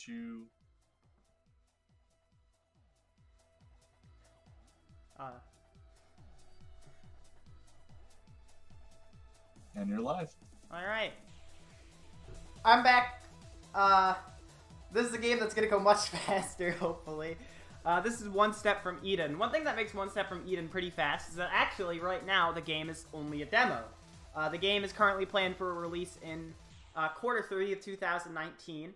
got you. And you're live. Alright. I'm back. This is a game that's gonna go much faster, hopefully. This is One Step from Eden. One thing that makes One Step from Eden pretty fast is that actually, right now, the game is only a demo. The game is currently planned for a release in Q3 of 2019.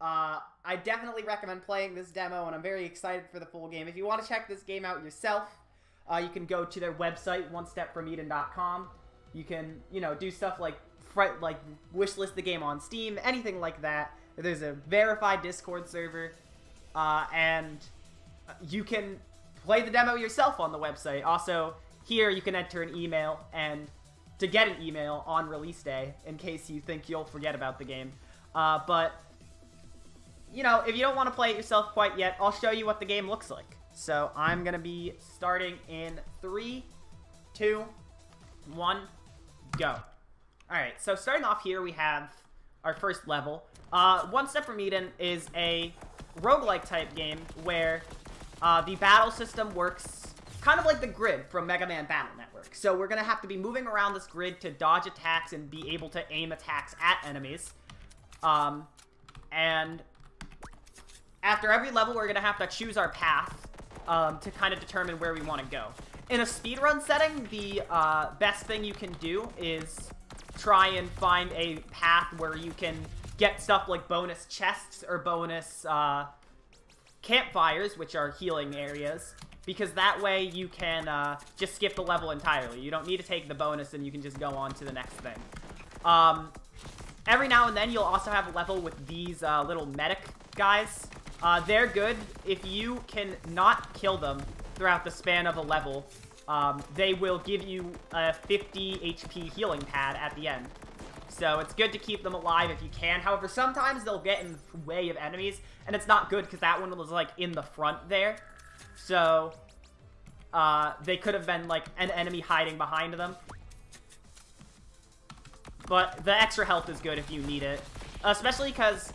I definitely recommend playing this demo, and I'm very excited for the full game. If you want to check this game out yourself, you can go to their website, onestepfromeden.com. You can, do stuff like wishlist the game on Steam, anything like that. There's a verified Discord server, and you can play the demo yourself on the website. Also, here you can enter an email and to get an email on release day in case you think you'll forget about the game. But, if you don't want to play it yourself quite yet, I'll show you what the game looks like. So I'm going to be starting in 3, 2, 1, go. Alright, so starting off here, we have our first level. One Step from Eden is a roguelike type game where the battle system works kind of like the grid from Mega Man Battle Network. So we're going to have to be moving around this grid to dodge attacks and be able to aim attacks at enemies. And after every level, we're going to have to choose our path to kind of determine where we want to go. In a speedrun setting, the best thing you can do is try and find a path where you can get stuff like bonus chests or bonus campfires, which are healing areas, because that way you can just skip the level entirely. You don't need to take the bonus, and you can just go on to the next thing. Every now and then, you'll also have a level with these little medic guys. They're good. If you can not kill them throughout the span of a level, they will give you a 50 HP healing pad at the end. So it's good to keep them alive if you can. However, sometimes they'll get in the way of enemies, and it's not good because that one was, in the front there. So, they could have been, an enemy hiding behind them. But the extra health is good if you need it. Especially because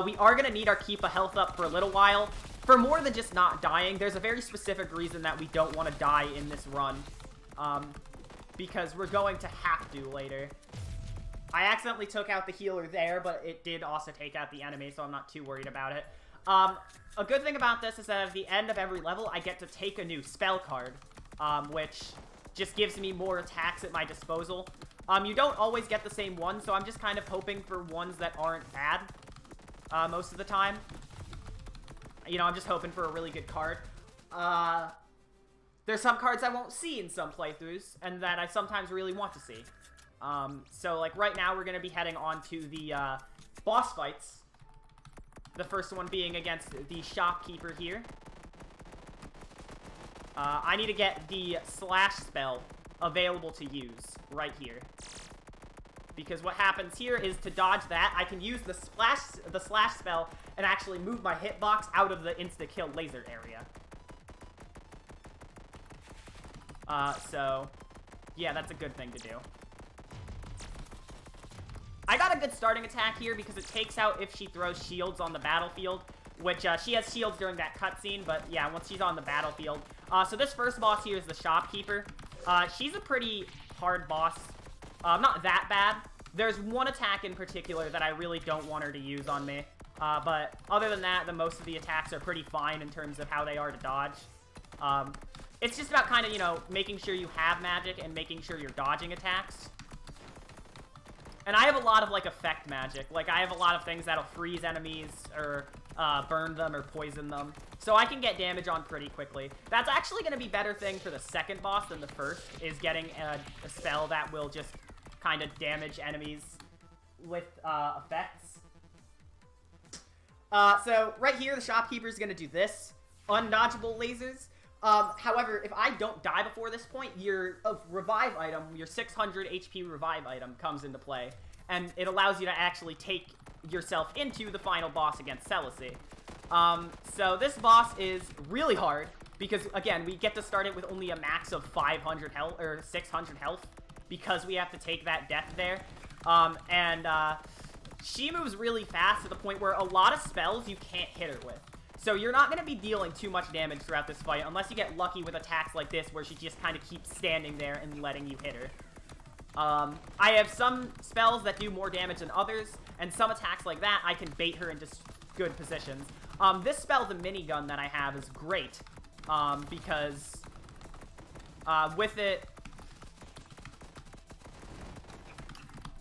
we are going to need our keep a health up for a little while. For more than just not dying, there's a very specific reason that we don't want to die in this run. Because we're going to have to later. I accidentally took out the healer there, but it did also take out the enemy, so I'm not too worried about it. A good thing about this is that at the end of every level, I get to take a new spell card, which just gives me more attacks at my disposal. You don't always get the same one, so I'm just kind of hoping for ones that aren't bad most of the time. I'm just hoping for a really good card. There's some cards I won't see in some playthroughs, and that I sometimes really want to see. So, right now, we're going to be heading on to the boss fights. The first one being against the shopkeeper here. I need to get the slash spell available to use right here. Because what happens here is to dodge that, I can use the slash spell and actually move my hitbox out of the insta-kill laser area. So, yeah, that's a good thing to do. I got a good starting attack here because it takes out if she throws shields on the battlefield, which she has shields during that cutscene, but yeah, once she's on the battlefield. So this first boss here is the shopkeeper. She's a pretty hard boss. Not that bad. There's one attack in particular that I really don't want her to use on me. But other than that, most of the attacks are pretty fine in terms of how they are to dodge. It's just about kind of, making sure you have magic and making sure you're dodging attacks. And I have a lot of, effect magic. I have a lot of things that'll freeze enemies or burn them or poison them. So I can get damage on pretty quickly. That's actually going to be a better thing for the second boss than the first, is getting a spell that will just kind of damage enemies with effects. So right here, the shopkeeper is going to do this. Undodgeable lasers. However, if I don't die before this point, your revive item, your 600 HP revive item comes into play. And it allows you to actually take yourself into the final boss against Celici. So this boss is really hard because, again, we get to start it with only a max of 500 health, or 600 health, because we have to take that death there. she moves really fast to the point where a lot of spells you can't hit her with. So you're not going to be dealing too much damage throughout this fight unless you get lucky with attacks like this where she just kind of keeps standing there and letting you hit her. I have some spells that do more damage than others, and some attacks like that I can bait her into good positions. This spell, the minigun that I have, is great because with it,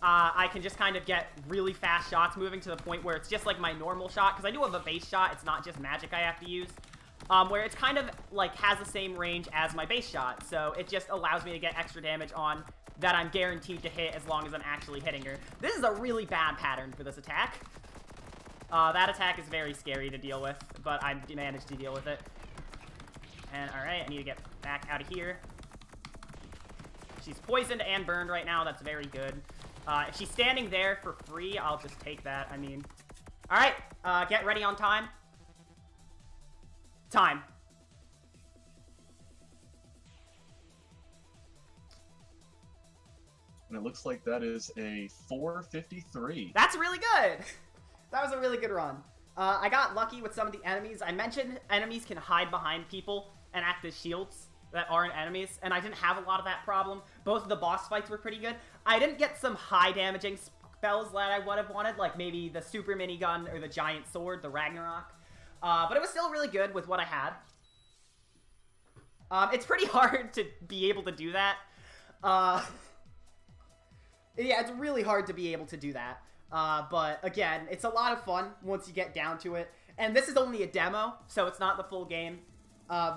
I can just kind of get really fast shots moving to the point where it's just like my normal shot, because I do have a base shot, it's not just magic I have to use, where it's kind of like has the same range as my base shot, so it just allows me to get extra damage on that I'm guaranteed to hit as long as I'm actually hitting her. This is a really bad pattern for this attack. That attack is very scary to deal with, but I managed to deal with it. And alright, I need to get back out of here. She's poisoned and burned right now, that's very good. If she's standing there for free, I'll just take that, I mean. Alright, get ready on time. Time. And it looks like that is a 453. That's really good! That was a really good run. I got lucky with some of the enemies. I mentioned enemies can hide behind people and act as shields that aren't enemies, and I didn't have a lot of that problem. Both of the boss fights were pretty good. I didn't get some high damaging spells that I would have wanted, like maybe the super minigun or the giant sword, the Ragnarok. But it was still really good with what I had. It's pretty hard to be able to do that. Yeah, it's really hard to be able to do that. But again, it's a lot of fun once you get down to it. And this is only a demo, so it's not the full game.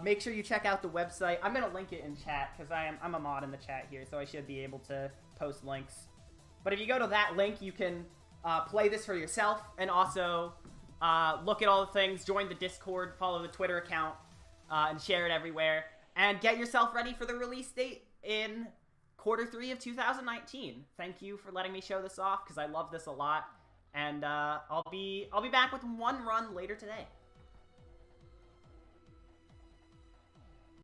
Make sure you check out the website. I'm going to link it in chat because I'm a mod in the chat here, so I should be able to post links. But if you go to that link, you can play this for yourself and also look at all the things, join the Discord, follow the Twitter account, and share it everywhere. And get yourself ready for the release date in Q3 of 2019. Thank you for letting me show this off because I love this a lot. And I'll be back with one run later today.